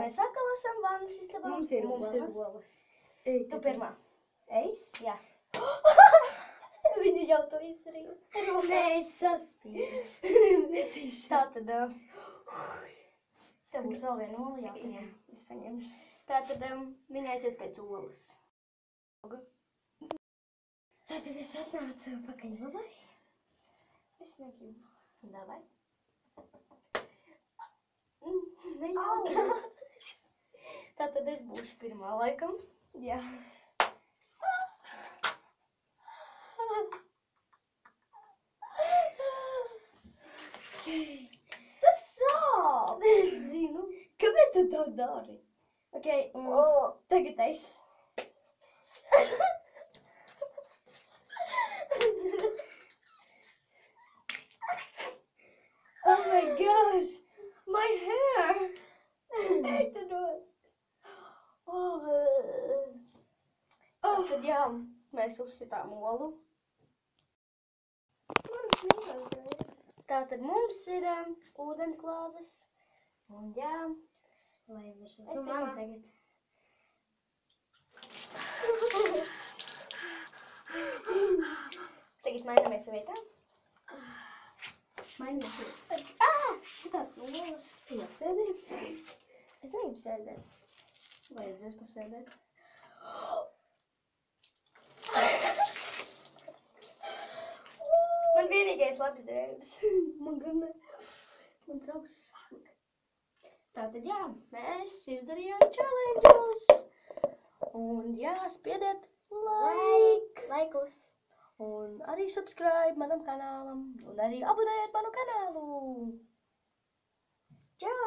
Mēs atkal esam vannas istabā. Mums ir olas. Ej, Tu pirmā. Es? Jā. Viņa jau to izdarīja. Nē, es saspīdu. Tātad, tev būs vēl viena ola jāpaņem. Es paņemšu. Tātad, viņa aizies pēc olas. Tātad es atnācu pakaļ olai. Es negribu. Davai. Nejautri. Tātad es būšu pirmā laikam. Jā. Tas sāp! Es zinu. Kāpēc tu to dari? Ok, tagad es. Oh my gosh! My hair! Ej, tu dod. Tātad, jā, mēs uzsitām olu. Tātad mums ir ūdens glāzes. Un jā, Lai virs Es nu man pirmā. tagad. tagad mainamies vietā. Mainies. Tās olas. Tu apsēdies? Es negribu sēdēt. Vajadzēs pasēdēt. Man vienīgais labs drēbes. Man gan ne. Man savs sāk. Tātad jā, mēs izdarījām challenges. Un jā, spiediet laikus. Un arī subscribe manam kanālam. Un arī abonējiet manu kanālu. Čau!